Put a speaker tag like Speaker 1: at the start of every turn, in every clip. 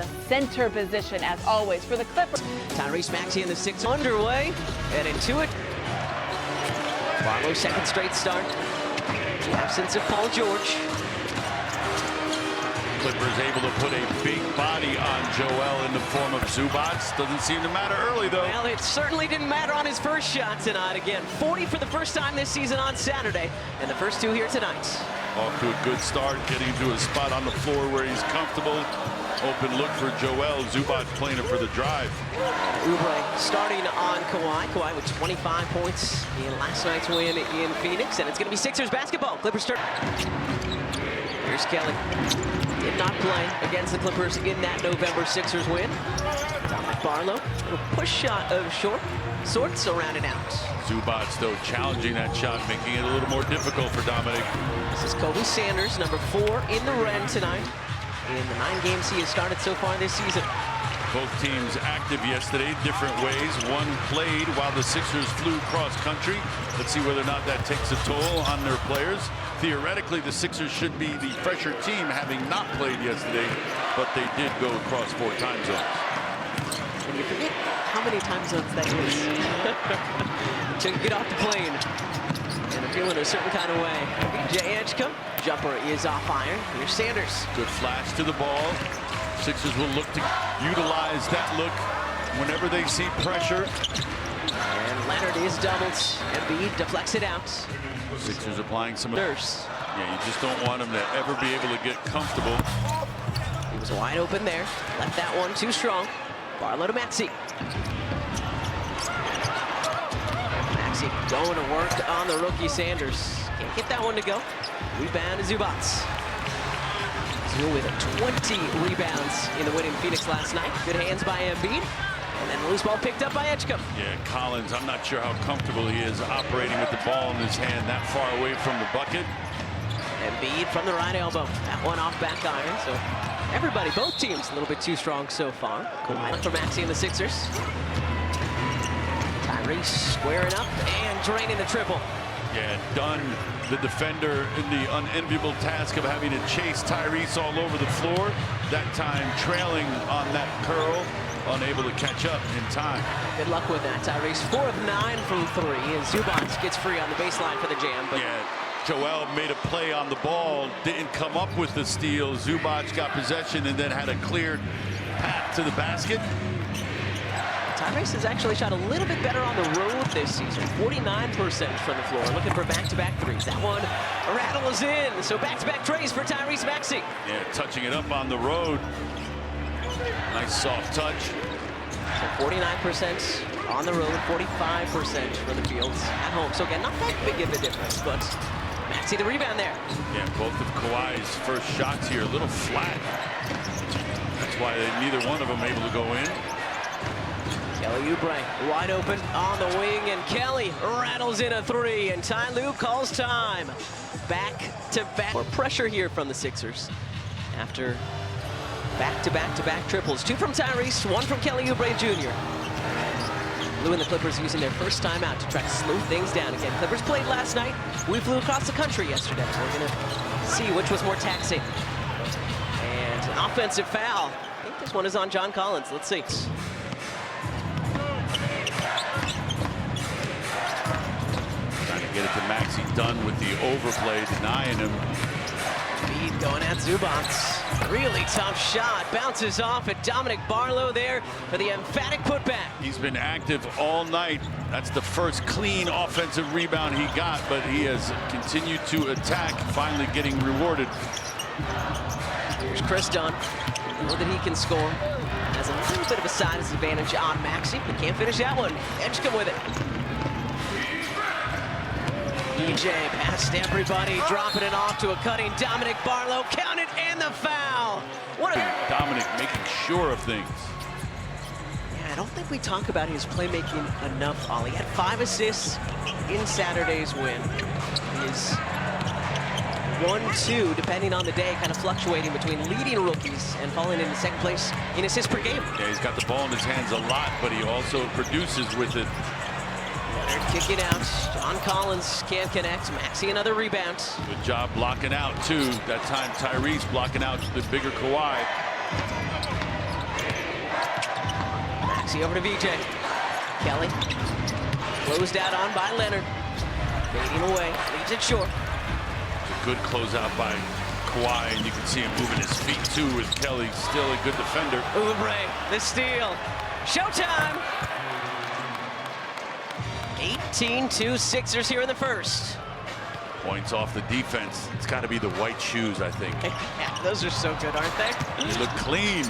Speaker 1: the center position as always for the Clippers.
Speaker 2: Tyrese Maxey in the six underway, and into it. Barlow, second straight start. The absence of Paul George.
Speaker 3: Clippers able to put a big body on Joel in the form of Zubac. Doesn't seem to matter early, though.
Speaker 2: Well, it certainly didn't matter on his first shot tonight. Again, 40 for the first time this season on Saturday, and the first two here tonight.
Speaker 3: Off to a good start, getting to a spot on the floor where he's comfortable. Open look for Joel. Zubac playing it for the drive.
Speaker 2: Oubre starting on Kawhi. Kawhi with 25 points in last night's win in Phoenix, and it's going to be Sixers basketball. Clippers start. Here's Kelly. Did not play against the Clippers in that November Sixers win. Dominic Barlow, a push shot of short sorts around and out.
Speaker 3: Zubac, though, challenging that shot, making it a little more difficult for Dominic.
Speaker 2: This is Kobe Sanders, number 4 in the red tonight. In the 9 games he has started so far this season.
Speaker 3: Both teams active yesterday, different ways. One played while the Sixers flew cross country. Let's see whether or not that takes a toll on their players. Theoretically, the Sixers should be the fresher team, having not played yesterday, but they did go across 4 time zones.
Speaker 2: And you forget how many time zones that is. To get off the plane and feeling a certain kind of way. Jay Edgecombe, jumper is off iron. Here's Sanders.
Speaker 3: Good flash to the ball. Sixers will look to utilize that look whenever they see pressure.
Speaker 2: And Leonard is doubled. Embiid deflects it out.
Speaker 3: Sixers applying some...
Speaker 2: Nurse.
Speaker 3: Yeah, you just don't want them to ever be able to get comfortable.
Speaker 2: He was wide open there. Left that one too strong. Barlow to Maxey. Maxey going to work on the rookie Sanders. Can't get that one to go. Rebound to Zubac. With 20 rebounds in the win in Phoenix last night. Good hands by Embiid. And then the loose ball picked up by Edgecombe.
Speaker 3: Yeah, Collins, I'm not sure how comfortable he is operating with the ball in his hand that far away from the bucket.
Speaker 2: Embiid from the right elbow. That one off back iron. So everybody, both teams, a little bit too strong so far. Kawhi for Maxey and the Sixers. Tyrese squaring up and draining the triple.
Speaker 3: Yeah, Dunn, the defender, in the unenviable task of having to chase Tyrese all over the floor. That time trailing on that curl, unable to catch up in time.
Speaker 2: Good luck with that. Tyrese 4 of 9 from 3, and Zubac gets free on the baseline for the jam. But
Speaker 3: yeah, Joel made a play on the ball, didn't come up with the steal. Zubac got possession and then had a clear path to the basket.
Speaker 2: Tyrese has actually shot a little bit better on the road this season. 49% from the floor, looking for back-to-back threes. That one rattles in, so back-to-back trays for Tyrese Maxey.
Speaker 3: Yeah, touching it up on the road. Nice soft touch.
Speaker 2: So 49% on the road, 45% for the fields at home. So again, not that big of a difference, but Maxey the rebound there.
Speaker 3: Yeah, both of Kawhi's first shots here a little flat. That's why neither one of them able to go in.
Speaker 2: Kelly Oubre wide open on the wing, and Kelly rattles in a 3, and Ty Lue calls time. Back-to-back. More pressure here from the Sixers after back-to-back-to-back triples. 2 from Tyrese, 1 from Kelly Oubre Jr. Lue and the Clippers using their first timeout to try to slow things down again. Clippers played last night. We flew across the country yesterday. We're going to see which was more taxing. And an offensive foul. I think this one is on John Collins. Let's see.
Speaker 3: Get it to Maxey, done with the overplay, denying him.
Speaker 2: Embiid going at Zubac. Really tough shot. Bounces off at Dominic Barlow there for the emphatic putback.
Speaker 3: He's been active all night. That's the first clean offensive rebound he got, but he has continued to attack, finally getting rewarded.
Speaker 2: Here's Chris Dunn. Know that he can score. Has a little bit of a size advantage on Maxey. He can't finish that one. Edgecombe with it. DJ past everybody, dropping it off to a cutting Dominic Barlow. Count it, and the foul. What a...
Speaker 3: Dominic making sure of things.
Speaker 2: Yeah, I don't think we talk about his playmaking enough, Ollie. He had 5 assists in Saturday's win. His 1-2, depending on the day, kind of fluctuating between leading rookies and falling into second place in assists per game.
Speaker 3: Yeah, he's got the ball in his hands a lot, but he also produces with it.
Speaker 2: They're kicking out. John Collins can't connect. Maxey another rebound.
Speaker 3: Good job blocking out, too. That time Tyrese blocking out the bigger Kawhi.
Speaker 2: Maxey over to VJ. Kelly closed out on by Leonard. Fading away, leaves it short.
Speaker 3: It's a good closeout by Kawhi, and you can see him moving his feet too with Kelly, still a good defender.
Speaker 2: Oubre, the steal. Showtime! 18-2 Sixers here in the first.
Speaker 3: Points off the defense. It's got to be the white shoes, I think.
Speaker 2: Yeah, those are so good, aren't they?
Speaker 3: They look clean.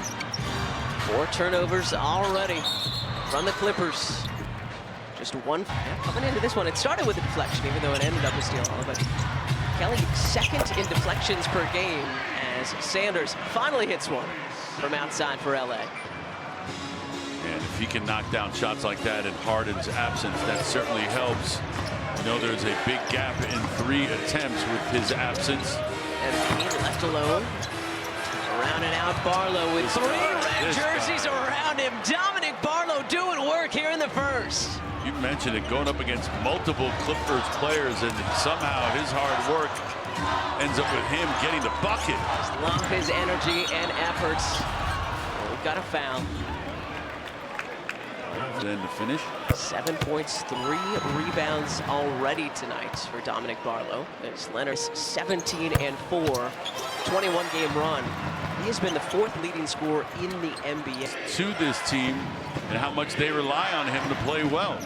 Speaker 2: 4 turnovers already from the Clippers. Just one coming into this one. It started with a deflection, even though it ended up a steal. But Kelly second in deflections per game as Sanders finally hits one from outside for LA.
Speaker 3: And if he can knock down shots like that in Harden's absence, that certainly helps. You know, there's a big gap in 3 attempts with his absence.
Speaker 2: Embiid left alone. Rounding out Barlow with 3 red jerseys around him. Dominic Barlow doing work here in the first.
Speaker 3: You mentioned it, going up against multiple Clippers players, and somehow his hard work ends up with him getting the bucket.
Speaker 2: Just love his energy and efforts. Well, we've got a foul.
Speaker 3: Then to finish.
Speaker 2: 7 points, 3 rebounds already tonight for Dominic Barlow. It's Leonard's 17-4, 21-game run. He has been the 4th leading scorer in the NBA.
Speaker 3: To this team and how much they rely on him to play well.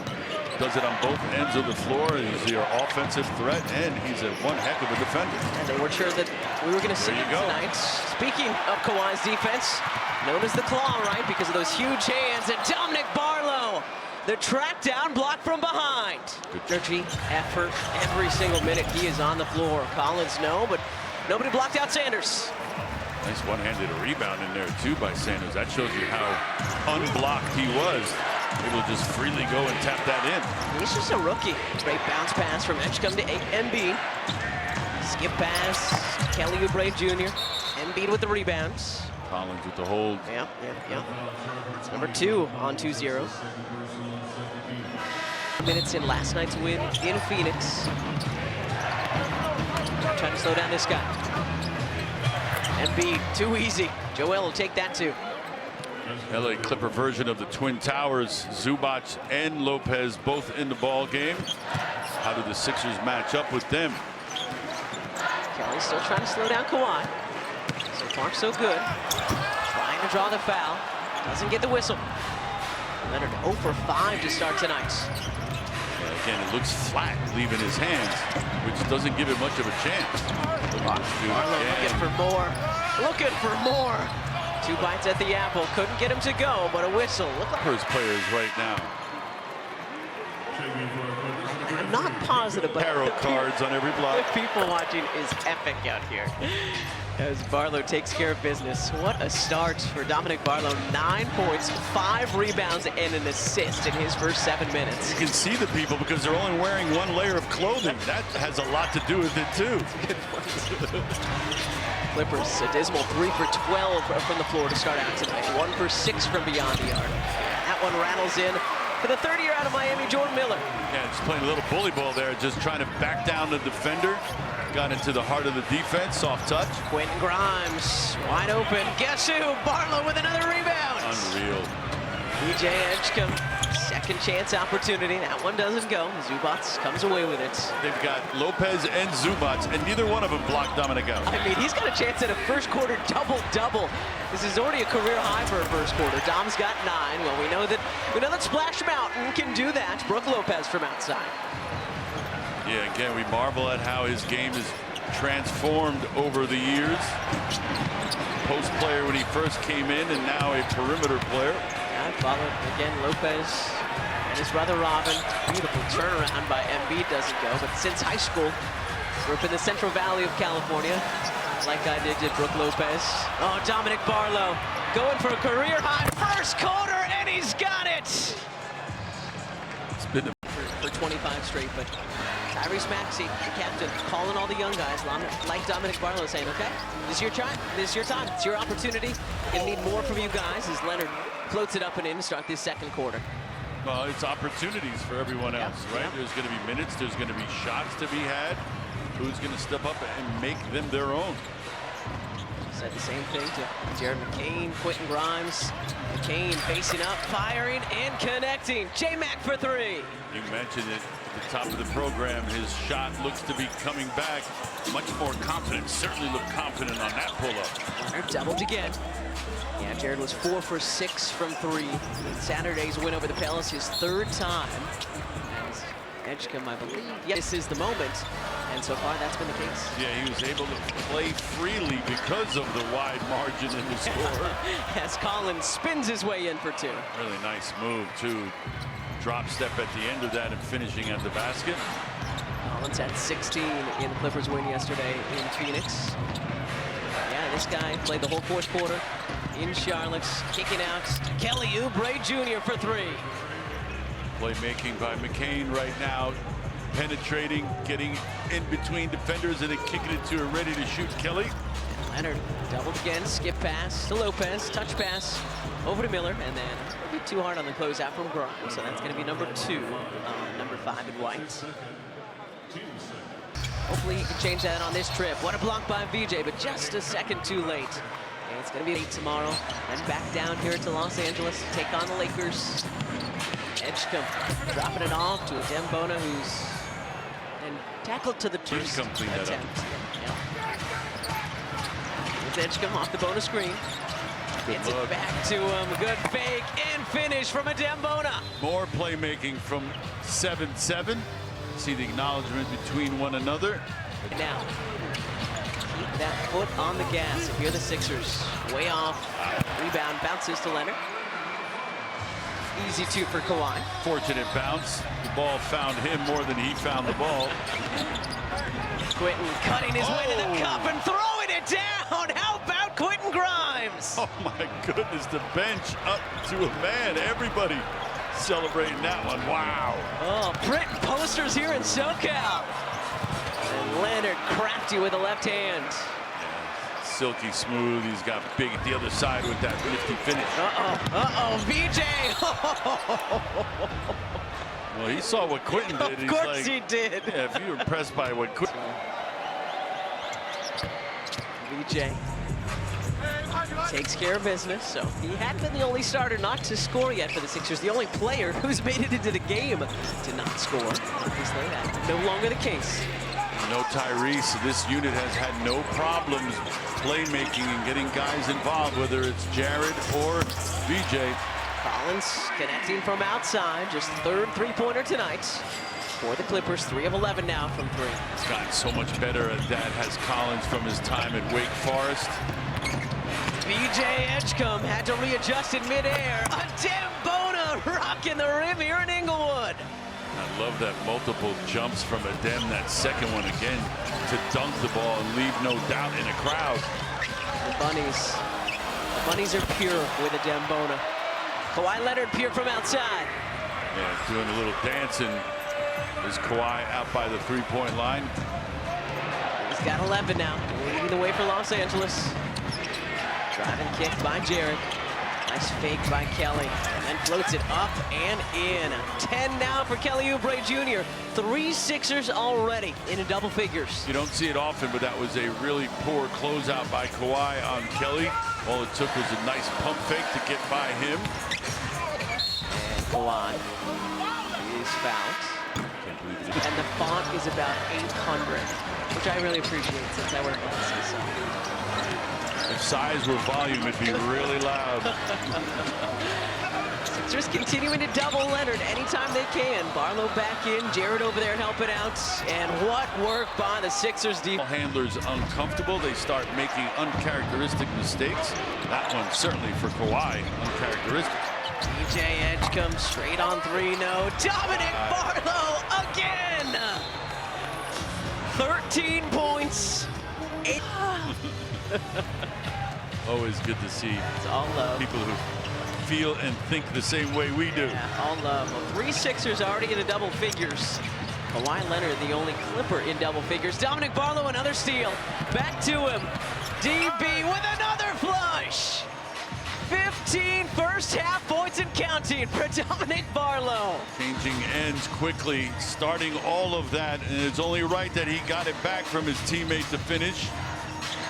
Speaker 3: Does it on both ends of the floor. He's your offensive threat, and he's one heck of a defender.
Speaker 2: And they weren't sure that we were going to see it tonight. Speaking of Kawhi's defense, known as the claw, right? Because of those huge hands. And Dominic Barlow, the track down block from behind. Good energy, effort, every single minute he is on the floor. Collins, no, but nobody blocked out Sanders.
Speaker 3: Nice one-handed rebound in there, too, by Sanders. That shows you how unblocked he was. Able to just freely go and tap that in.
Speaker 2: He's just a rookie. Great bounce pass from Edgecombe to Embiid. Skip pass, Kelly Oubre Jr. Embiid with the rebounds.
Speaker 3: Collins with the hold.
Speaker 2: Yeah. It's number 2 on 2-0. Minutes in last night's win in Phoenix. Trying to slow down this guy. Embiid, too easy. Joel will take that too.
Speaker 3: LA Clipper version of the Twin Towers. Zubac and Lopez both in the ball game. How do the Sixers match up with them?
Speaker 2: Kelly still trying to slow down Kawhi. So far, so good. Trying to draw the foul. Doesn't get the whistle. Leonard 0 for 5 to start tonight.
Speaker 3: Again, it looks flat leaving his hands, which doesn't give it much of a chance.
Speaker 2: Barlow looking for more. Looking for more. 2 bites at the apple. Couldn't get him to go, but a whistle. Look like
Speaker 3: Clippers players right now.
Speaker 2: I'm not positive, but
Speaker 3: Tarot cards on every block.
Speaker 2: the people watching is epic out here. As Barlow takes care of business. What a start for Dominic Barlow. 9 points, 5 rebounds, and an assist in his first 7 minutes.
Speaker 3: You can see the people because they're only wearing 1 layer of clothing. That has a lot to do with it, too.
Speaker 2: Good point. Clippers, a dismal 3 for 12 from the floor to start out tonight. 1 for 6 from beyond the arc. That one rattles in for the 3rd year out of Miami, Jordan Miller.
Speaker 3: Yeah, just playing a little bully ball there, just trying to back down the defender. Got into the heart of the defense, soft touch.
Speaker 2: Quentin Grimes, wide open. Guess who? Barlow with another rebound.
Speaker 3: Unreal.
Speaker 2: DJ Edgecombe, second chance opportunity. That one doesn't go. Zubac comes away with it.
Speaker 3: They've got Lopez and Zubac, and neither one of them blocked Dominic out.
Speaker 2: I mean, he's got a chance at a first quarter double-double. This is already a career high for a first quarter. Dom's got 9. Well, we know that Splash Mountain can do that. Brook Lopez from outside.
Speaker 3: Yeah, again, we marvel at how his game is transformed over the years. Post player when he first came in, and now a perimeter player.
Speaker 2: Yeah, followed again Lopez and his brother Robin. Beautiful turnaround by Embiid, doesn't go. But since high school, grew up in the Central Valley of California, like I did Brook Lopez. Oh, Dominic Barlow going for a career high first quarter, and he's got it.
Speaker 3: It's been
Speaker 2: for 25 straight, but Tyrese Maxey, the captain, calling all the young guys, like Dominic Barlow, saying, okay, this is your time, it's your opportunity. Gonna need more from you guys as Leonard floats it up and in to start this second quarter.
Speaker 3: Well, it's opportunities for everyone else, right?
Speaker 2: Yep.
Speaker 3: There's going to be minutes, there's going to be shots to be had. Who's going to step up and make them their own?
Speaker 2: said the same thing to Jared McCain, Quentin Grimes. McCain facing up, firing, and connecting. J-Mac for three.
Speaker 3: You mentioned it at the top of the program. His shot looks to be coming back much more confident. Certainly looked confident on that pull-up.
Speaker 2: Leonard doubled again. Yeah, Jared was 4 for 6 from 3 in Saturday's win over the Palace, his 3rd time. As Edgecombe, I believe, yes, this is the moment. And so far, that's been the case.
Speaker 3: Yeah, he was able to play freely because of the wide margin in the score.
Speaker 2: As Collins spins his way in for 2.
Speaker 3: Really nice move, too. Drop step at the end of that and finishing at the basket.
Speaker 2: Collins had 16 in the Clippers win yesterday in Phoenix. Yeah, this guy played the whole 4th quarter in Charlotte, kicking out Kelly Oubre Jr. for 3.
Speaker 3: Playmaking by McCain right now. Penetrating, getting in between defenders, and then kicking it to a ready-to-shoot Kelly.
Speaker 2: Leonard doubled again, skip pass to Lopez, touch pass over to Miller, and then a bit too hard on the closeout from Grimes. So that's going to be number 2, number 5 in white. Hopefully he can change that on this trip. What a block by VJ, but just a second too late. And it's going to be late tomorrow, and back down here to Los Angeles to take on the Lakers. Edgecombe dropping it off to a Dembona who's and tackled to the 2 attempt. Yeah. It's Edgecombe off the bonus screen. Gets it back to him. Good fake and finish from a Dembona.
Speaker 3: More playmaking from 7-7. See the acknowledgement between one another.
Speaker 2: Now, keep that foot on the gas. If you're the Sixers, way off. Rebound bounces to Leonard. Easy 2 for Kawhi.
Speaker 3: Fortunate bounce. The ball found him more than he found the ball.
Speaker 2: Quentin cutting his way to the cup and throwing it down. How about Quentin Grimes?
Speaker 3: Oh my goodness, the bench up to a man. Everybody celebrating that one. Wow.
Speaker 2: Oh, Brit posters here in SoCal. And Leonard crafty with the left hand.
Speaker 3: Silky smooth. He's got big at the other side with that nifty finish.
Speaker 2: VJ.
Speaker 3: Well, he saw what Quentin did.
Speaker 2: Of course he did.
Speaker 3: Yeah, if you're impressed by what Quentin.
Speaker 2: VJ takes care of business. So he hadn't been the only starter not to score yet for the Sixers. The only player who's made it into the game to not score. Obviously, that's no longer the case.
Speaker 3: No Tyrese. This unit has had no problems playmaking and getting guys involved, whether it's Jared or VJ.
Speaker 2: Collins connecting from outside, just 3rd 3-pointer tonight for the Clippers. 3 of 11 now from 3.
Speaker 3: He's gotten so much better at that, has Collins from his time at Wake Forest.
Speaker 2: VJ Edgecombe had to readjust in midair. A Dembona rocking the rim here in Inglewood.
Speaker 3: I love that multiple jumps from Adem, that second one again, to dunk the ball and leave no doubt in a crowd.
Speaker 2: The bunnies are pure with a Dembona. Kawhi Leonard pure from outside.
Speaker 3: Yeah, doing a little dancing. Is Kawhi out by the 3-point line?
Speaker 2: He's got 11 now, leading the way for Los Angeles. Driving kick by Jared. Nice fake by Kelly, and then floats it up and in. 10 now for Kelly Oubre Jr. 3 Sixers already into double figures.
Speaker 3: You don't see it often, but that was a really poor closeout by Kawhi on Kelly. All it took was a nice pump fake to get by him.
Speaker 2: And Kawhi is fouled.
Speaker 3: Can't believe it.
Speaker 2: And the font is about 800, which I really appreciate since I wear glasses. So.
Speaker 3: If size were volume, it'd be really loud.
Speaker 2: Sixers continuing to double Leonard anytime they can. Barlow back in, Jared over there helping out. And what work by the Sixers defense.
Speaker 3: Handlers uncomfortable. They start making uncharacteristic mistakes. That one certainly for Kawhi, uncharacteristic.
Speaker 2: VJ Edgecombe straight on 3, no. Dominic Barlow again! 13 points. 8.
Speaker 3: Always good to see
Speaker 2: It's all love.
Speaker 3: people who feel and think the same way we do.
Speaker 2: Yeah, all love. Well, 3 Sixers already into double figures. Kawhi Leonard, the only Clipper in double figures. Dominic Barlow, another steal. Back to him. DB with another flush. 15 first half points and counting for Dominic Barlow.
Speaker 3: Changing ends quickly, starting all of that, and it's only right that he got it back from his teammate to finish.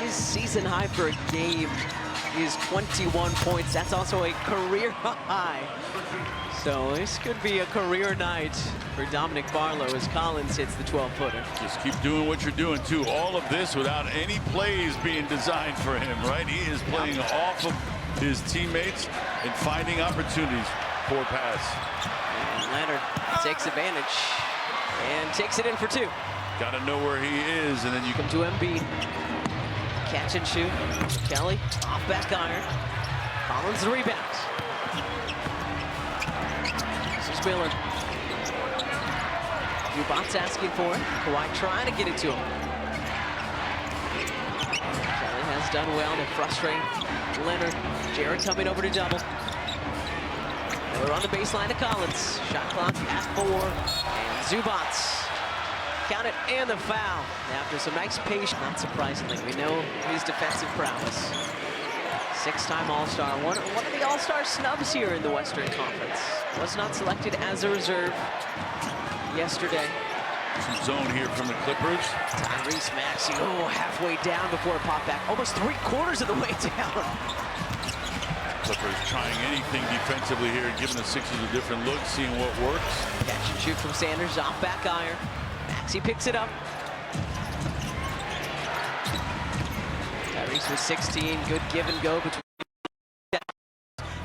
Speaker 2: His season high for a game is 21 points. That's also a career high. So this could be a career night for Dominic Barlow as Collins hits the 12-footer.
Speaker 3: Just keep doing what you're doing, too. All of this without any plays being designed for him, right? He is playing off of his teammates and finding opportunities for pass.
Speaker 2: And Leonard takes advantage and takes it in for two.
Speaker 3: Got to know where he is, and then you
Speaker 2: Come to Embiid. Catch and shoot. Kelly off back iron. Collins the rebounds. This is Miller. Ubot's asking for it. Kawhi trying to get it to him. Kelly has done well to frustrate Leonard. Jared coming over to double. Miller on the baseline to Collins. Shot clock at 4. And Zubats. Count it, and the foul. After some nice patience, not surprisingly, we know his defensive prowess. Six-time All-Star, one of the All-Star snubs here in the Western Conference. Was not selected as a reserve yesterday.
Speaker 3: some zone here from the Clippers.
Speaker 2: Tyrese Maxey, halfway down before a pop back. Almost 3/4 of the way down.
Speaker 3: Clippers trying anything defensively here, giving the Sixers a different look, seeing what works.
Speaker 2: Catch and shoot from Sanders, off back iron. Maxey picks it up. Tyrese with 16, good give and go between.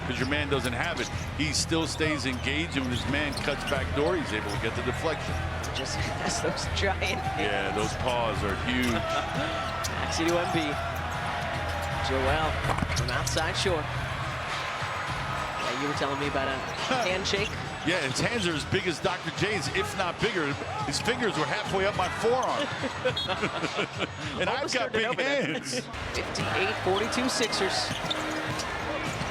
Speaker 3: Because your man doesn't have it, he still stays engaged, and when his man cuts back door, he's able to get the deflection.
Speaker 2: Just has those giant.
Speaker 3: Yeah, those paws are huge.
Speaker 2: Maxey to Embiid. Joel from outside shore. Yeah, you were telling me about a handshake.
Speaker 3: Yeah, his hands are as big as Dr. J's, if not bigger. His fingers were halfway up my forearm. And I've got big hands.
Speaker 2: 58-42 Sixers.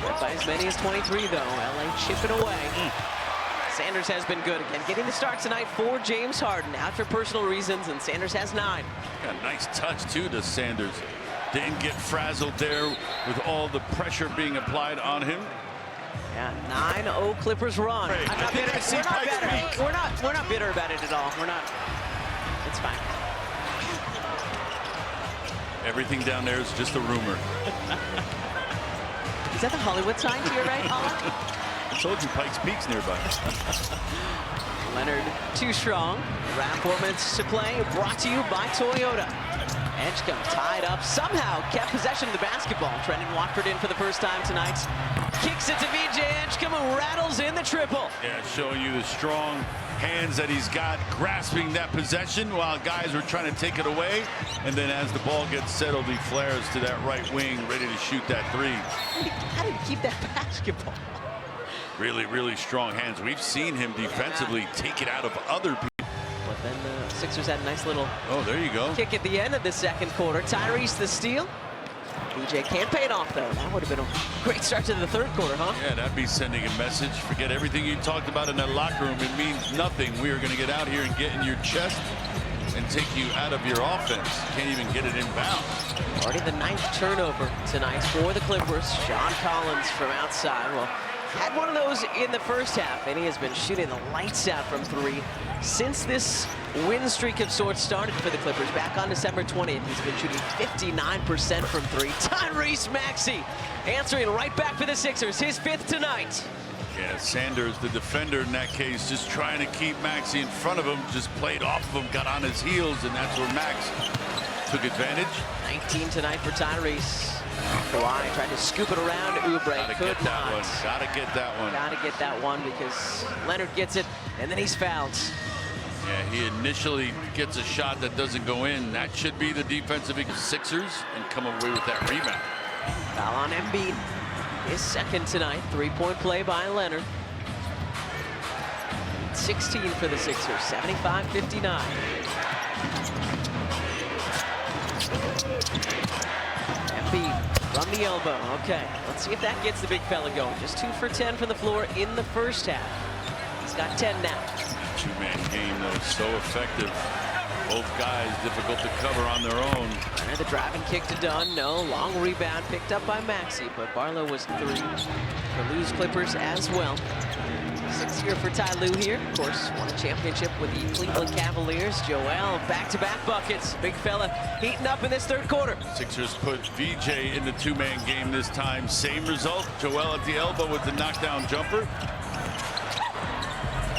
Speaker 2: Led by as many as 23, though. LA chipping away. Sanders has been good again, getting the start tonight for James Harden. Out for personal reasons, and Sanders has 9.
Speaker 3: Got a nice touch, too, to Sanders. Didn't get frazzled there with all the pressure being applied on him.
Speaker 2: Yeah, 9-0 Clippers run.
Speaker 3: Hey,
Speaker 2: I'm not bitter. We're not bitter about it at all. We're not. It's fine.
Speaker 3: Everything down there is just a rumor.
Speaker 2: Is that the Hollywood sign to your right, Paula?
Speaker 3: I told you Pikes Peak's nearby.
Speaker 2: Leonard too strong. Around 4 minutes to play. Brought to you by Toyota. Edgecombe tied up, somehow kept possession of the basketball. Trendon Watford in for the first time tonight. Kicks it to VJ Edgecombe, who rattles in the triple.
Speaker 3: Yeah, showing you the strong hands that he's got, grasping that possession while guys were trying to take it away. And then as the ball gets settled, he flares to that right wing, ready to shoot that 3.
Speaker 2: How did he keep that basketball?
Speaker 3: Really, really strong hands. We've seen him defensively take it out of other people.
Speaker 2: But then the Sixers had a nice little
Speaker 3: there you go.
Speaker 2: kick at the end of the second quarter. Tyrese the steal. DJ can't pay it off, though. That would have been a great start to the third quarter, huh?
Speaker 3: Yeah, that'd be sending a message. Forget everything you talked about in that locker room. It means nothing. We are going to get out here and get in your chest and take you out of your offense. Can't even get it inbound.
Speaker 2: Already the 9th turnover tonight for the Clippers. John Collins from outside. Well, had one of those in the first half, and he has been shooting the lights out from 3 since this win streak of sorts started for the Clippers. Back on December 20th, he's been shooting 59% from 3. Tyrese Maxey answering right back for the Sixers, his 5th tonight.
Speaker 3: Yeah, Sanders, the defender in that case, just trying to keep Maxey in front of him, just played off of him, got on his heels, and that's where Max took advantage.
Speaker 2: 19 tonight for Tyrese. Kawhi tried to scoop it around. Oubre could not.
Speaker 3: Gotta get that one.
Speaker 2: Gotta get that one because Leonard gets it, and then he's fouled.
Speaker 3: Yeah, he initially gets a shot that doesn't go in. That should be the defensive Sixers and come away with that rebound.
Speaker 2: Foul on Embiid. His 2nd tonight. 3-point play by Leonard. 16 for the Sixers. 75-59. Embiid from the elbow. Okay, let's see if that gets the big fella going. Just 2 for 10 from the floor in the first half. He's got 10 now.
Speaker 3: Two-man game, though, so effective. Both guys difficult to cover on their own.
Speaker 2: The driving kick to Dunn. No, long rebound picked up by Maxey, but Barlow was 3. The loose Clippers as well. Sixth year for Ty Lue here. Of course, won a championship with the Cleveland Cavaliers. Joel, back-to-back buckets. Big fella heating up in this third quarter.
Speaker 3: Sixers put VJ in the two-man game this time. Same result. Joel at the elbow with the knockdown jumper.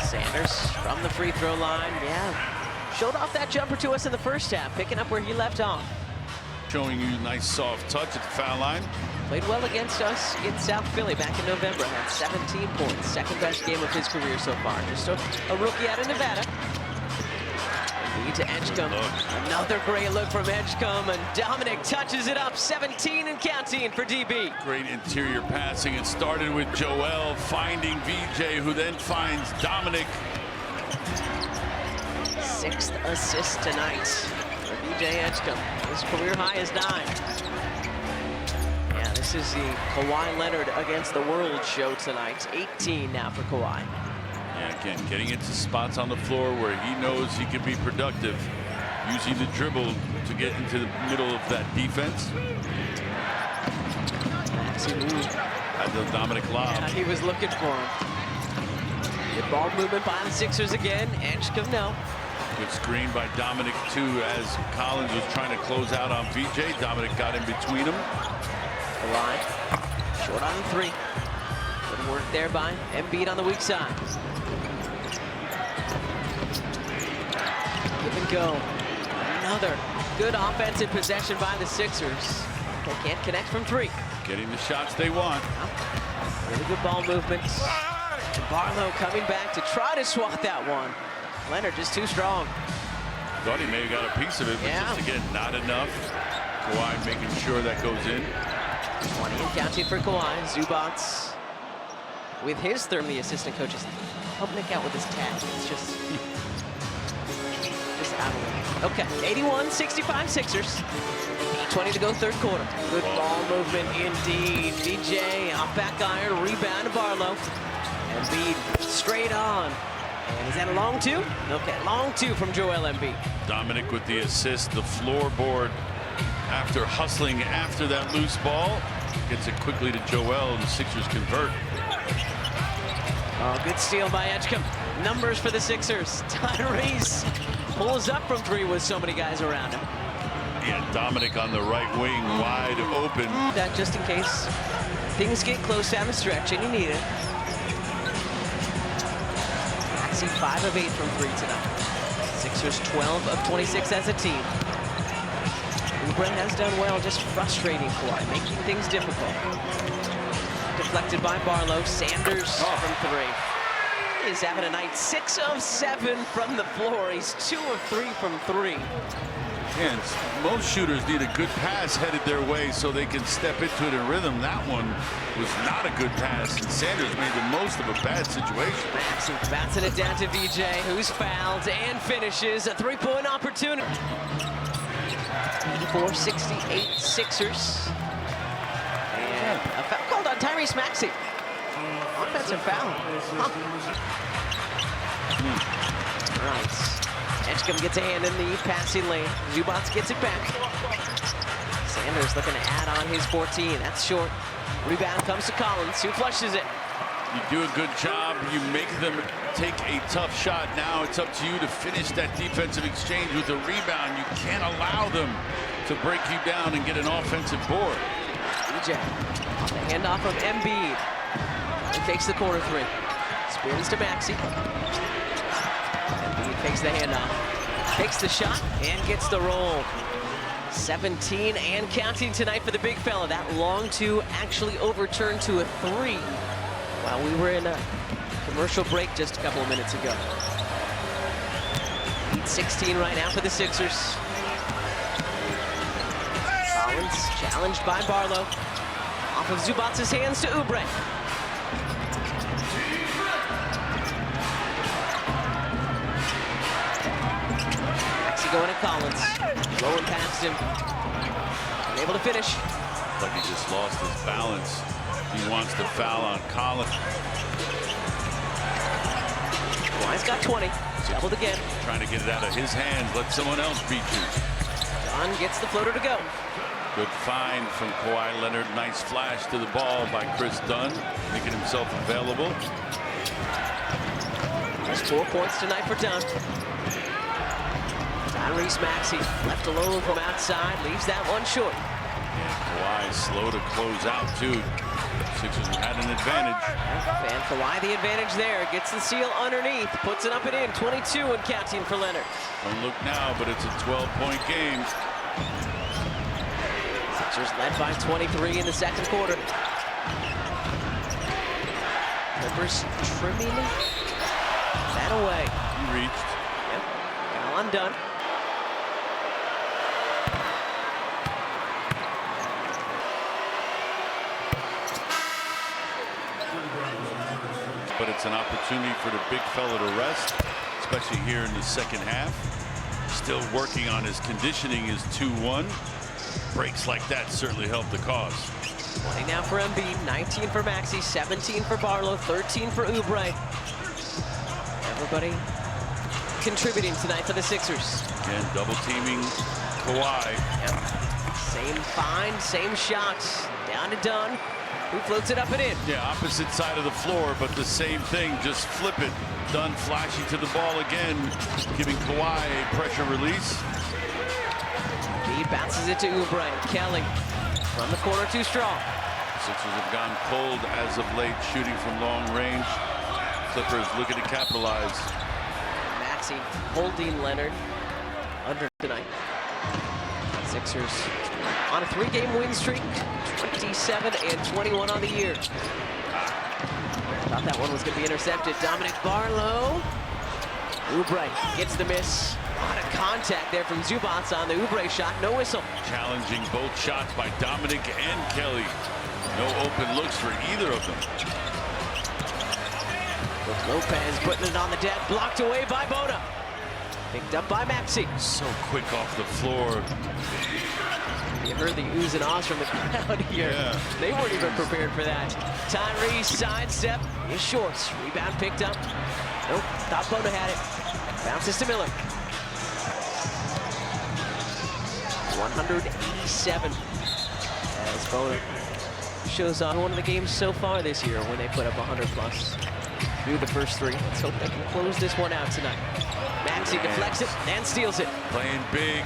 Speaker 2: Sanders from the free throw line. Yeah, showed off that jumper to us in the first half, picking up where he left off.
Speaker 3: Showing you a nice soft touch at the foul line.
Speaker 2: Played well against us in South Philly back in November. Had 17 points, second best game of his career so far. Just a rookie out of Nevada. Lead to Edgecombe. Another great look from Edgecombe, and Dominic touches it up. 17 and counting for DB.
Speaker 3: Great interior passing. It started with Joel finding VJ, who then finds Dominic.
Speaker 2: Sixth assist tonight for VJ Edgecombe. His career high is 9. Yeah, this is the Kawhi Leonard against the world show tonight. 18 now for Kawhi.
Speaker 3: Yeah, again, getting into spots on the floor where he knows he can be productive, using the dribble to get into the middle of that defense.
Speaker 2: Maxey moved.
Speaker 3: Had the Dominic lob.
Speaker 2: Yeah, he was looking for him. Good ball movement by the Sixers again. Edgecombe, no.
Speaker 3: Good screen by Dominic, too, as Collins was trying to close out on VJ. Dominic got in between them.
Speaker 2: The line. Short on 3. Good work there by Embiid on the weak side. Give and go. Another good offensive possession by the Sixers. They can't connect from 3.
Speaker 3: Getting the shots they want.
Speaker 2: Really good ball movement. Barlow coming back to try to swat that one. Leonard just too strong.
Speaker 3: Thought he may have got a piece of it, but just again, not enough. Kawhi making sure that goes in.
Speaker 2: 20 and counting for Kawhi. Zubats with his third. The assistant coaches help Nick out with his tag. It's just out of it. Okay, 81-65 Sixers. 20 to go third quarter. Good ball movement indeed. DJ off back iron, rebound to Barlow. Embiid straight on. And is that a long 2? Okay, long 2 from Joel Embiid.
Speaker 3: Dominic with the assist, the floorboard after hustling after that loose ball. Gets it quickly to Joel, and the Sixers convert.
Speaker 2: Oh, good steal by Edgecombe. Numbers for the Sixers. Tyrese pulls up from 3 with so many guys around him.
Speaker 3: Yeah, Dominic on the right wing, wide open.
Speaker 2: That just in case things get close down the stretch and you need it. Maxey 5 of 8 from 3 tonight. Sixers 12 of 26 as a team. Brent has done well, just frustrating Kawhi, making things difficult. Deflected by Barlow. Sanders from 3. He's having a night. 6 of 7 from the floor. He's 2 of 3 from 3.
Speaker 3: And most shooters need a good pass headed their way so they can step into it in rhythm. That one was not a good pass, and Sanders made the most of a bad situation.
Speaker 2: Maxey bouncing it down to VJ, who's fouled and finishes a 3-point opportunity. 84-68 Sixers. And a foul called on Tyrese Maxey. Offensive foul. Right. Edgecombe gets a hand in the passing lane. Zubats gets it back. Sanders looking to add on his 14. That's short. Rebound comes to Collins, who flushes it.
Speaker 3: You do a good job. You make them take a tough shot. Now it's up to you to finish that defensive exchange with a rebound. You can't allow them to break you down and get an offensive board.
Speaker 2: DJ on the handoff of Embiid. He fakes the corner 3. Spins to Maxey. Embiid fakes the handoff. Takes the shot and gets the roll. 17 and counting tonight for the big fella. That long 2 actually overturned to a 3 while we were in a commercial break just a couple of minutes ago. 16 right now for the Sixers. Collins challenged by Barlow. Off of Zubats' hands to Oubre. Maxey going at Collins. Rolling past him. Unable to finish.
Speaker 3: Like he just lost his balance. He wants to foul on Collins.
Speaker 2: Kawhi's got 20. Doubled again.
Speaker 3: Trying to get it out of his hands. Let someone else beat you.
Speaker 2: Dunn gets the floater to go.
Speaker 3: Good find from Kawhi Leonard. Nice flash to the ball by Chris Dunn, making himself available.
Speaker 2: Just 4 points tonight for Dunn. Tyrese Maxey left alone from outside, leaves that one short.
Speaker 3: Kawhi slow to close out too. Sixers had an advantage.
Speaker 2: And Kawhi the advantage there, gets the seal underneath, puts it up and in, 22 and counting for Leonard.
Speaker 3: Don't look now, but it's a 12-point game.
Speaker 2: Sixers led by 23 in the second quarter. Clippers trimming that away.
Speaker 3: He reached.
Speaker 2: Yep, foul undone.
Speaker 3: But it's an opportunity for the big fella to rest, especially here in the second half. Still working on his conditioning, his 2-1. Breaks like that certainly help the cause.
Speaker 2: 20 now for Embiid, 19 for Maxey, 17 for Barlow, 13 for Oubre. Everybody contributing tonight for the Sixers.
Speaker 3: Again, double teaming Kawhi.
Speaker 2: Yep. Same find, same shots. Down to Dunn, who floats it up and in.
Speaker 3: Yeah, opposite side of the floor, but the same thing, just flip it. Dunn flashing to the ball again, giving Kawhi a pressure release.
Speaker 2: Embiid bounces it to Oubre. Kelly from the corner, too strong.
Speaker 3: Sixers have gone cold as of late, shooting from long range. Clippers looking to capitalize.
Speaker 2: Maxey holding Leonard under tonight. Sixers on a 3-game win streak, 27 and 21 on the year. Thought that one was going to be intercepted. Dominic Barlow. Oubre gets the miss. A lot of contact there from Zubats on the Oubre shot. No whistle.
Speaker 3: Challenging both shots by Dominic and Kelly. No open looks for either of them.
Speaker 2: With Lopez putting it on the deck. Blocked away by Bona. Picked up by Maxey.
Speaker 3: So quick off the floor.
Speaker 2: You heard the oohs and ahs from the crowd here.
Speaker 3: Yeah.
Speaker 2: They weren't even prepared for that. Tyrese sidestep, his shorts. Rebound picked up. Nope, thought Bona had it. Bounces to Miller. 187. As Bona shows on one of the games so far this year when they put up 100 plus. Through the first 3. Let's hope they can close this one out tonight. Maxey deflects it and steals it.
Speaker 3: Playing big.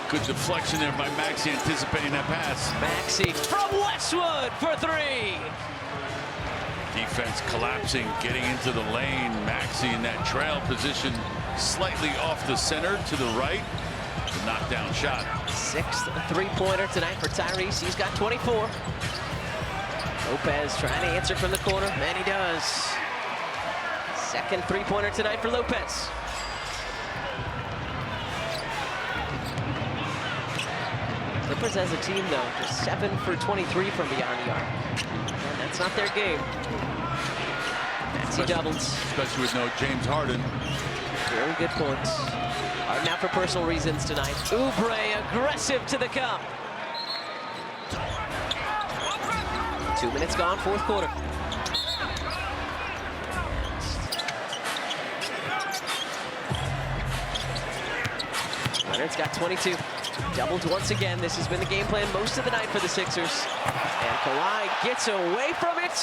Speaker 3: Good deflection there by Maxey, anticipating that pass.
Speaker 2: Maxey from Westwood for 3.
Speaker 3: Defense collapsing, getting into the lane. Maxey in that trail position, slightly off the center to the right. The knockdown shot.
Speaker 2: 6th 3-pointer tonight for Tyrese. He's got 24. Lopez trying to answer from the corner, and he does. 2nd 3-pointer tonight for Lopez. Clippers as a team, though, just 7 for 23 from beyond the arc. And that's not their game. Maxey doubles.
Speaker 3: Especially with no James Harden.
Speaker 2: Very good points. Harden now for personal reasons tonight. Oubre aggressive to the cup. 2 minutes gone, 4th quarter. Leonard's got 22. Doubled once again. This has been the game plan most of the night for the Sixers. And Kawhi gets away from it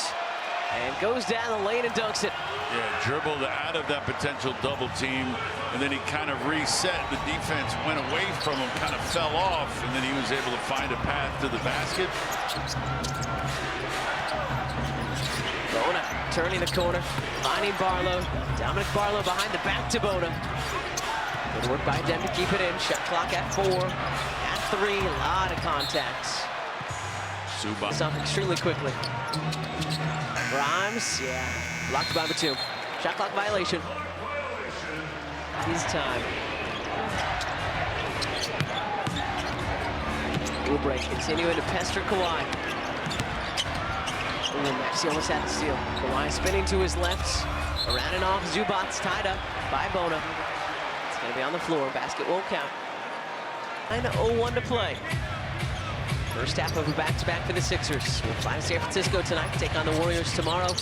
Speaker 2: and goes down the lane and dunks it.
Speaker 3: Yeah, dribbled out of that potential double team, and then he kind of reset. The defense went away from him, kind of fell off, and then he was able to find a path to the basket.
Speaker 2: Bona turning the corner, finding Barlow. Dominic Barlow behind the back to Bona. Good work by them to keep it in. Shot clock at 4, at 3. A lot of contacts.
Speaker 3: Zubats
Speaker 2: Up extremely quickly. Grimes, yeah, blocked by Batum. Shot clock violation. His time. Oubre continuing to pester Kawhi. Ooh, Maxey almost had the steal. Kawhi spinning to his left. Around and off. Zubats tied up by Bona. It's going to be on the floor. Basket won't count. 9:01 to play. First half of a back-to-back for the Sixers. We'll fly to San Francisco tonight, take on the Warriors tomorrow.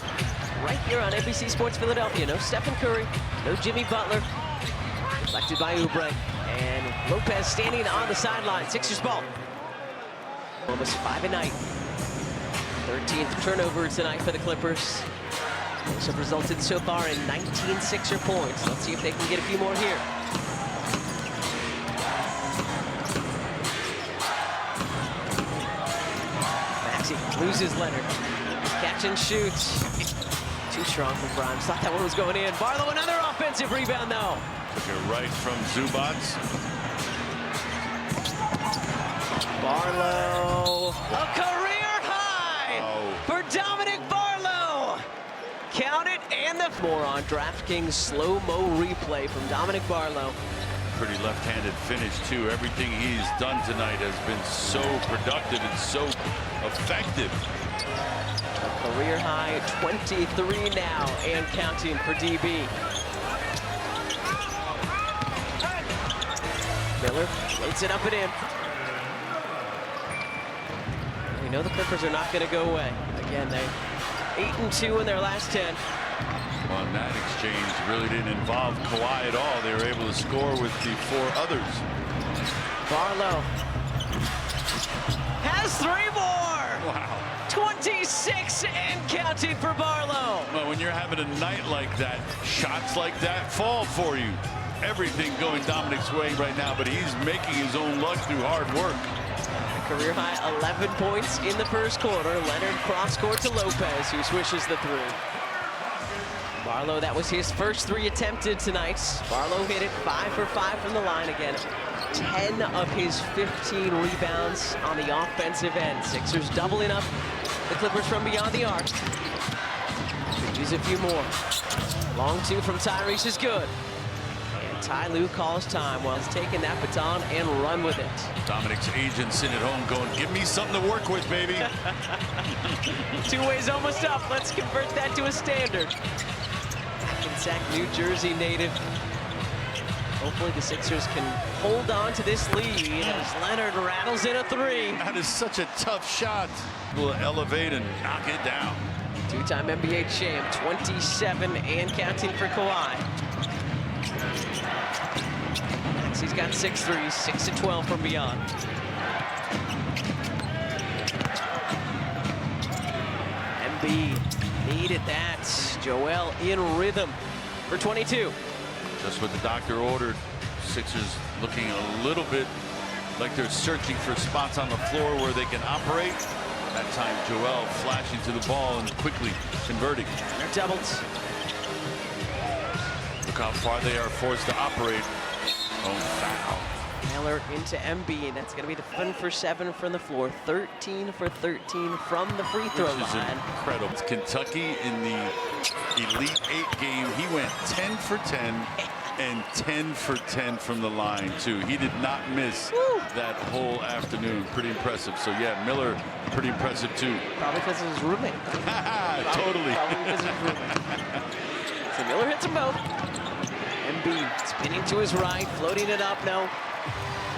Speaker 2: Right here on NBC Sports Philadelphia. No Stephen Curry, no Jimmy Butler. Reflected by Oubre. And Lopez standing on the sideline. Sixers ball. Almost 5 a night. 13th turnover tonight for the Clippers. Those have resulted so far in 19 Sixer points. Let's see if they can get a few more here. Maxey loses Leonard. Catch and shoots. Too strong for Grimes. Thought that one was going in. Barlow, another offensive rebound, though.
Speaker 3: Took it right from Zubac.
Speaker 2: Barlow, a career high for Dominic Barlow. Count it, and the more on DraftKings slow-mo replay from Dominic Barlow.
Speaker 3: Pretty left-handed finish, too. Everything he's done tonight has been so productive and so effective.
Speaker 2: A career high 23 now and counting for DB. Miller floats it up and in. We know the Clippers are not going to go away. Again, they 8-2 in their last 10.
Speaker 3: Well, that exchange really didn't involve Kawhi at all. They were able to score with the 4 others.
Speaker 2: Barlow has 3 more.
Speaker 3: Wow.
Speaker 2: 26 and counting for Barlow.
Speaker 3: Well, when you're having a night like that, shots like that fall for you. Everything going Dominic's way right now, but he's making his own luck through hard work.
Speaker 2: Career high 11 points in the first quarter. Leonard cross court to Lopez, who swishes the 3. Barlow, that was his first 3 attempted tonight. Barlow hit it 5 for 5 from the line again. 10 of his 15 rebounds on the offensive end. Sixers doubling up the Clippers from beyond the arc. Could use a few more. Long 2 from Tyrese is good. And Ty Lue calls time while he's taking that baton and run with it.
Speaker 3: Dominic's agent sitting at home going, give me something to work with, baby.
Speaker 2: 2 ways almost up. Let's convert that to a standard. Hackensack, New Jersey native. Hopefully the Sixers can hold on to this lead as Leonard rattles in a 3.
Speaker 3: That is such a tough shot. Will elevate and knock it down.
Speaker 2: 2-time NBA champ, 27 and counting for Kawhi. Maxey's got 6 threes, 6 of 12 from beyond. Embiid needed that. Joel in rhythm for 22.
Speaker 3: Just what the doctor ordered. Sixers looking a little bit like they're searching for spots on the floor where they can operate. That time, Joel flashing to the ball and quickly converting.
Speaker 2: They're doubled.
Speaker 3: Look how far they are forced to operate. Oh, foul.
Speaker 2: Miller into Embiid. That's going to be the 7 for 7 from the floor. 13 for 13 from the free throw
Speaker 3: Which is
Speaker 2: line.
Speaker 3: incredible. It's Kentucky in the Elite 8 game. He went 10 for 10 and 10 for 10 from the line, too. He did not miss that whole afternoon. Pretty impressive. So, yeah, Miller, pretty impressive, too.
Speaker 2: Probably because of his roommate.
Speaker 3: Totally.
Speaker 2: Probably because of his roommate. So Miller hits them both. Embiid spinning to his right, floating it up. No.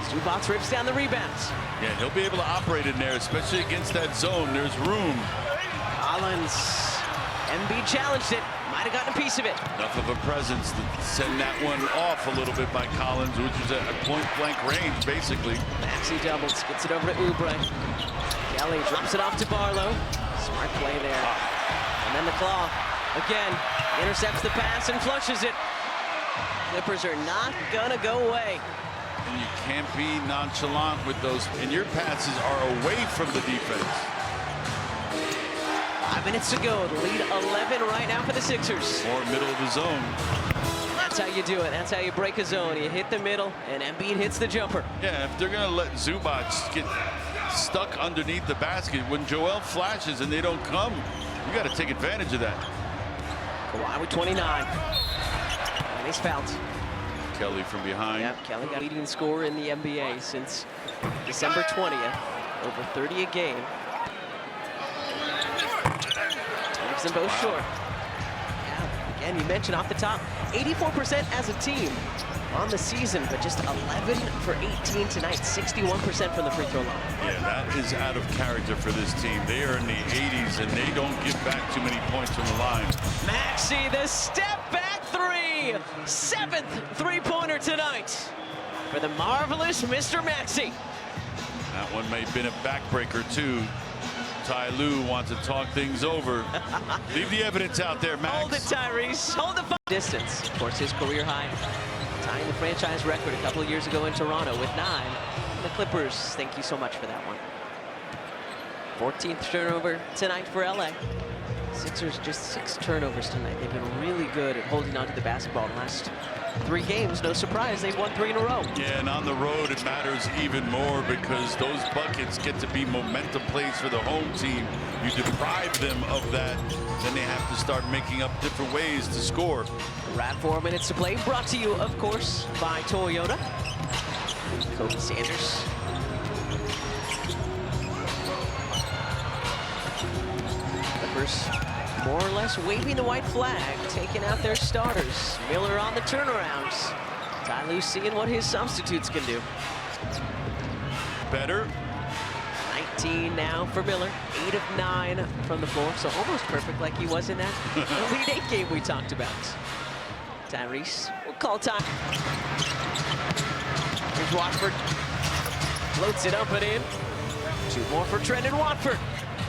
Speaker 2: Zubac rips down the rebounds.
Speaker 3: Yeah, he'll be able to operate in there, especially against that zone. There's room.
Speaker 2: Collins. Embiid challenged it. Might have gotten a piece of it.
Speaker 3: Enough of a presence to send that one off a little bit by Collins, which is at point-blank range, basically.
Speaker 2: Maxey doubles, gets it over to Oubre. Kelly drops it off to Barlow. Smart play there. And then the claw. Again, intercepts the pass and flushes it. Clippers are not gonna go away.
Speaker 3: And you can't be nonchalant with those. And your passes are away from the defense.
Speaker 2: 5 minutes to go. The lead 11 right now for the Sixers.
Speaker 3: Or middle of the zone.
Speaker 2: That's how you do it. That's how you break a zone. You hit the middle, and Embiid hits the jumper.
Speaker 3: Yeah, if they're going to let Zubac get stuck underneath the basket, when Joel flashes and they don't come, you got to take advantage of that.
Speaker 2: Kawhi with 29. And he's fouled.
Speaker 3: Kelly from behind.
Speaker 2: Yep, Kelly got leading scorer in the NBA since December 20th. Over 30 a game. Leaves them both short. Yeah, again, you mentioned off the top, 84% as a team on the season, but just 11 for 18 tonight, 61% from the free throw line.
Speaker 3: Yeah, that is out of character for this team. They are in the 80s, and they don't give back too many points from the line.
Speaker 2: Maxey, the step back 3. 7th three-pointer tonight for the marvelous Mr. Maxey.
Speaker 3: That one may have been a backbreaker, too. Ty Lue wants to talk things over. Leave the evidence out there, Max.
Speaker 2: Hold it, Tyrese. Hold the distance. Of course, his career high, tying the franchise record a couple of years ago in Toronto with 9. The Clippers, thank you so much for that one. 14th turnover tonight for LA. Sixers just 6 turnovers tonight. They've been really good at holding on to the basketball in the last 3 games. No surprise, they've won 3 in a row.
Speaker 3: Yeah, and on the road it matters even more because those buckets get to be momentum plays for the home team. You deprive them of that, then they have to start making up different ways to score.
Speaker 2: Around 4 minutes to play. Brought to you, of course, by Toyota. Kobe Sanders. Clippers more or less waving the white flag, taking out their starters. Miller on the turnarounds. Ty Lue seeing what his substitutes can do.
Speaker 3: Better.
Speaker 2: 19 now for Miller. 8 of 9 from the floor, so almost perfect like he was in that Elite 8 game we talked about. Tyrese will call time. Here's Watford. Floats it up and in. 2 more for Trendon Watford.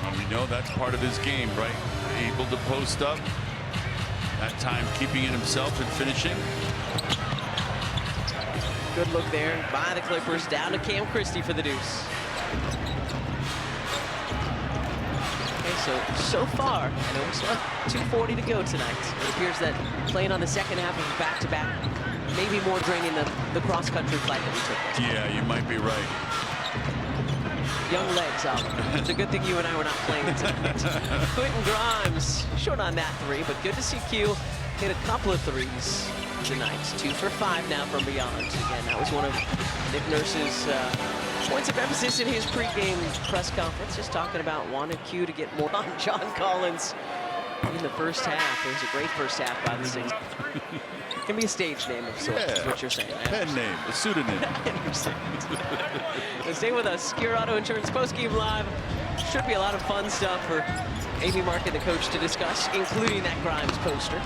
Speaker 3: Well, we know that's part of his game, right? Able to post up. That time keeping it himself and finishing.
Speaker 2: Good look there by the Clippers. Down to Cam Christie for the deuce. Okay, so far, I know we still have 2:40 to go tonight. It appears that playing on the second half of back-to-back may be more draining than the cross-country flight that we took.
Speaker 3: Yeah, you might be right.
Speaker 2: Young legs, Oliver. It's a good thing you and I were not playing tonight. Quentin Grimes, short on that 3, but good to see Q hit a couple of 3s tonight. 2 for 5 now from beyond. Again, that was one of Nick Nurse's points of emphasis in his pregame press conference, just talking about wanting Q to get more on John Collins in the first half. It was a great first half by the Sixers. It can be a stage name of sorts, is what you're saying.
Speaker 3: Pen name, a pseudonym.
Speaker 2: Stay with us. Secure Auto Insurance Postgame Live. Should be a lot of fun stuff for Amy Mark and the coach to discuss, including that Grimes poster.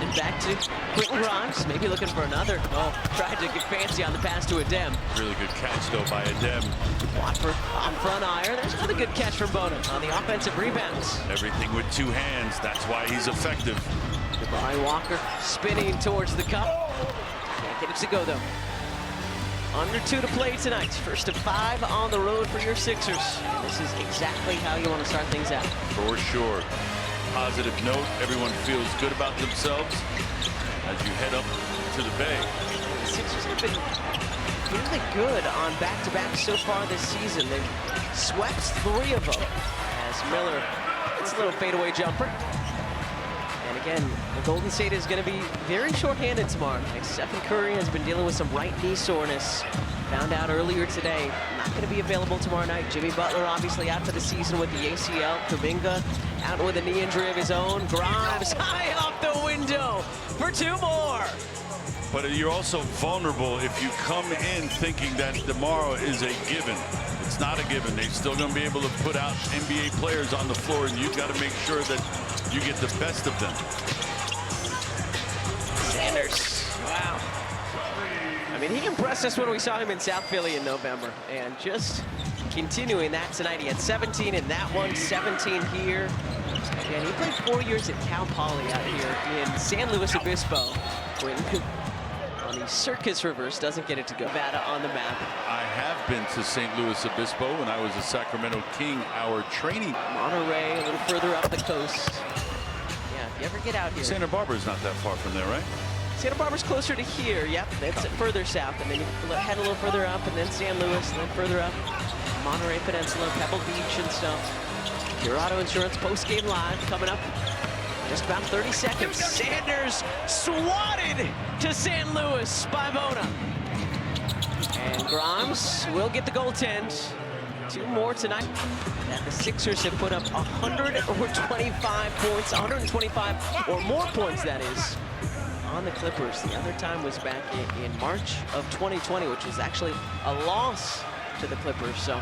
Speaker 2: And back to Quentin Grimes, maybe looking for another. Oh, tried to get fancy on the pass to Adem.
Speaker 3: Really good catch, though, by Adem.
Speaker 2: Watford on front iron. There's another good catch from Bona on the offensive rebounds.
Speaker 3: Everything with 2 hands. That's why he's effective.
Speaker 2: Brian Walker spinning towards the cup. Can't get it to go, though. Under 2 to play tonight. First of 5 on the road for your Sixers. And this is exactly how you want to start things out.
Speaker 3: For sure. Positive note. Everyone feels good about themselves as you head up to the Bay.
Speaker 2: The Sixers have been really good on back-to-back so far this season. They've swept 3 of them as Miller hits a little fadeaway jumper. And again, the Golden State is going to be very short-handed tomorrow night. Stephen Curry has been dealing with some right knee soreness. Found out earlier today, not going to be available tomorrow night. Jimmy Butler obviously out for the season with the ACL. Kuminga out with a knee injury of his own. Grimes high off the window for 2 more.
Speaker 3: But you're also vulnerable if you come in thinking that tomorrow is a given. It's not a given. They're still going to be able to put out NBA players on the floor, and you've got to make sure that you get the best of them.
Speaker 2: Sanders, wow. I mean, he impressed us when we saw him in South Philly in November, and just continuing that tonight. He had 17 in that one, 17 here. And he played 4 years at Cal Poly out here in San Luis Obispo. Quentin on the circus reverse doesn't get it to go. Nevada on the map.
Speaker 3: I have been to St. Louis Obispo when I was a Sacramento King, our training.
Speaker 2: Monterey, a little further up the coast. Yeah, if you ever get out here.
Speaker 3: Santa Barbara's not that far from there, right?
Speaker 2: Santa Barbara's closer to here, yep. That's further south, and then you head a little further up, and then San Luis, and then further up. Monterey Peninsula, Pebble Beach and stuff. Your Auto Insurance Post-Game Live coming up. Just about 30 seconds. Sanders swatted to San Luis by Bona. And Grimes will get the goaltend. 2 more tonight. And the Sixers have put up 125 points, 125 or more points, that is, on the Clippers. The other time was back in March of 2020, which was actually a loss to the Clippers. So